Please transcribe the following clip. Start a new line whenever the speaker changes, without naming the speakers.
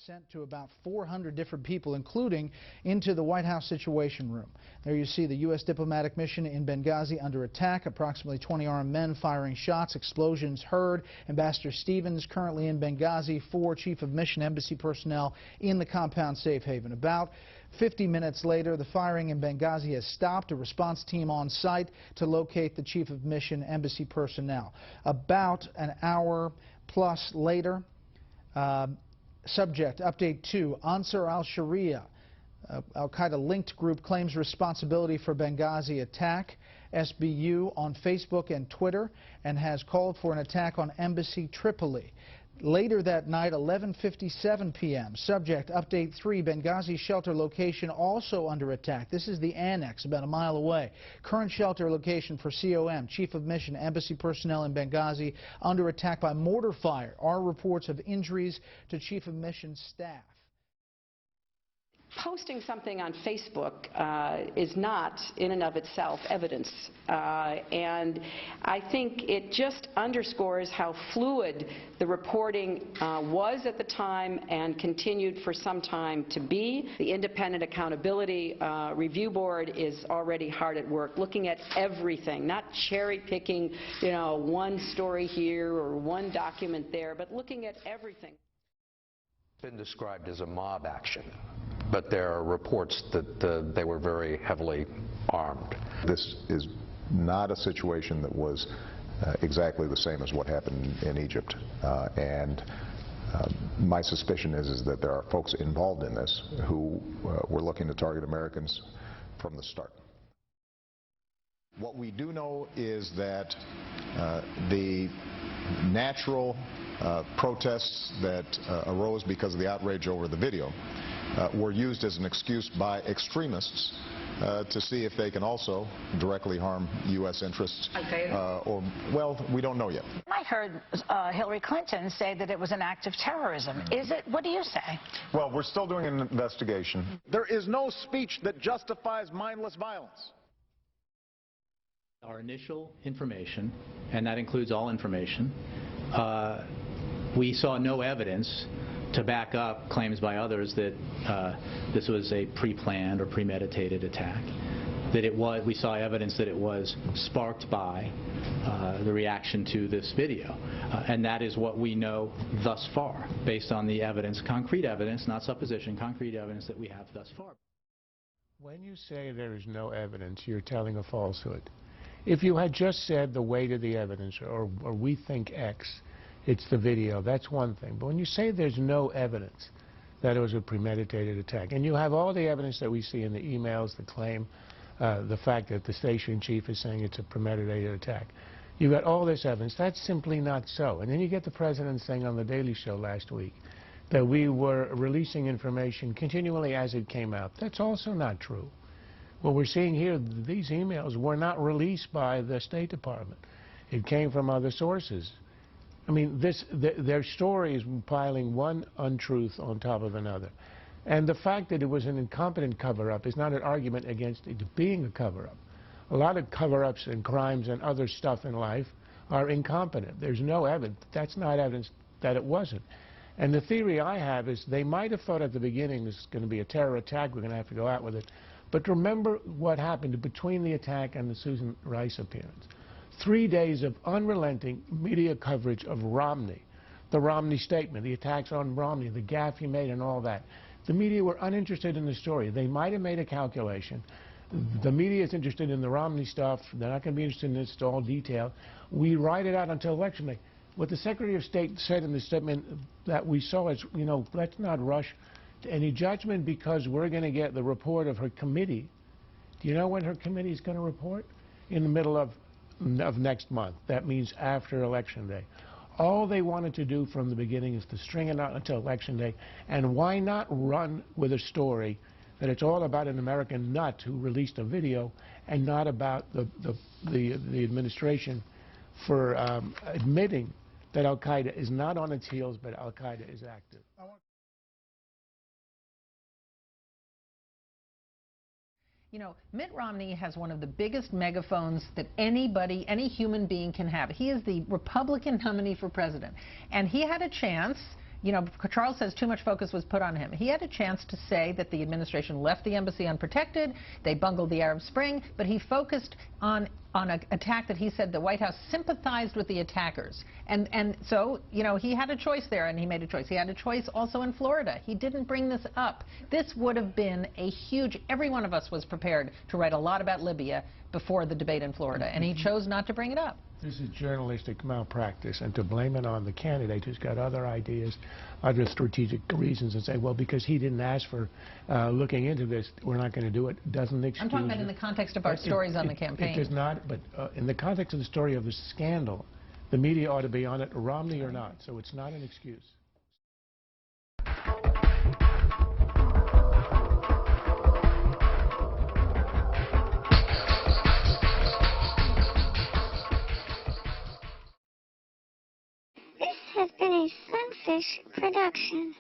sent to about 400 different people, including into the White House Situation Room. There you see the U.S. diplomatic mission in Benghazi under attack. Approximately 20 armed men firing shots. Explosions heard. Ambassador Stevens currently in Benghazi. 4 Chief of Mission embassy personnel in the compound safe haven. About 50 minutes later, the firing in Benghazi has stopped. A response team on site to locate the Chief of Mission embassy personnel. About an hour plus later, subject, update 2, Ansar al-Sharia, al-Qaeda-linked group, claims responsibility for Benghazi attack. SBU on Facebook and Twitter, and has called for an attack on Embassy Tripoli. Later that night, 11:57 p.m., subject, update 3, Benghazi shelter location also under attack. This is the annex, about a mile away. Current shelter location for COM, Chief of Mission, embassy personnel in Benghazi, under attack by mortar fire. Are reports of injuries to Chief of Mission staff.
Posting something on Facebook is not, in and of itself, evidence. And I think it just underscores how fluid the reporting was at the time and continued for some time to be. The Independent Accountability Review Board is already hard at work, looking at everything, not cherry-picking, one story here or one document there, but looking at everything.
It's been described as a mob action, but there are reports that they were very heavily armed.
This is not a situation that was exactly the same as what happened in Egypt. My suspicion is that there are folks involved in this who were looking to target Americans from the start. What we do know is that the natural protests that arose because of the outrage over the video were used as an excuse by extremists to see if they can also directly harm U.S. interests. Well, we don't know yet.
I heard Hillary Clinton say that it was an act of terrorism. Is it? What do you say?
Well, we're still doing an investigation.
There is no speech that justifies mindless violence.
Our initial information, and that includes all information, we saw no evidence to back up claims by others that this was a pre-planned or premeditated attack. We saw evidence that it was sparked by the reaction to this video. And that is what we know thus far, based on the evidence, concrete evidence, not supposition, concrete evidence that we have thus far.
When you say there is no evidence, you're telling a falsehood. If you had just said the weight of the evidence, or we think X, it's the video, that's one thing. But when you say there's no evidence that it was a premeditated attack, and you have all the evidence that we see in the emails, the claim, the fact that the station chief is saying it's a premeditated attack, you've got all this evidence, that's simply not so. And then you get the president saying on the Daily Show last week that we were releasing information continually as it came out. That's also not true. What we're seeing here, these emails were not released by the State Department. It came from other sources. I mean, their story is piling one untruth on top of another. And the fact that it was an incompetent cover-up is not an argument against it being a cover-up. A lot of cover-ups and crimes and other stuff in life are incompetent. There's no evidence. That's not evidence that it wasn't. And the theory I have is they might have thought at the beginning this is going to be a terror attack, we're going to have to go out with it. But remember what happened between the attack and the Susan Rice appearance. 3 days of unrelenting media coverage of Romney, the Romney statement, the attacks on Romney, the gaffe he made and all that. The media were uninterested in the story. They might have made a calculation. The media is interested in the Romney stuff. They're not going to be interested in this all detail. We ride it out until Election Day. What the Secretary of State said in the statement that we saw is, let's not rush to any judgment because we're going to get the report of her committee. Do you know when her committee is going to report? In the middle of next month. That means after Election Day. All they wanted to do from the beginning is to string it out until Election Day. And why not run with a story that it's all about an American nut who released a video and not about the administration for admitting that Al-Qaeda is not on its heels, but Al-Qaeda is active.
Mitt Romney has one of the biggest megaphones that any human being can have. He is the Republican nominee for president. And he had a chance, you know, Charles says too much focus was put on him. He had a chance to say that the administration left the embassy unprotected, they bungled the Arab Spring, but he focused on an attack that he said the White House sympathized with the attackers. And so, you know, he had a choice there, and he made a choice. He had a choice also in Florida. He didn't bring this up. This would have been a huge, every one of us was prepared to write a lot about Libya before the debate in Florida, and he chose not to bring it up.
This is journalistic malpractice, and to blame it on the candidate who's got other ideas, other strategic reasons, and say, well, because he didn't ask for looking into this, we're not going to do it, doesn't excuse.
I'm talking about in the context of our stories on the campaign.
It does not, but in the context of the story of the scandal, the media ought to be on it, Romney or not, so it's not an excuse.
This has been a Sunfish production.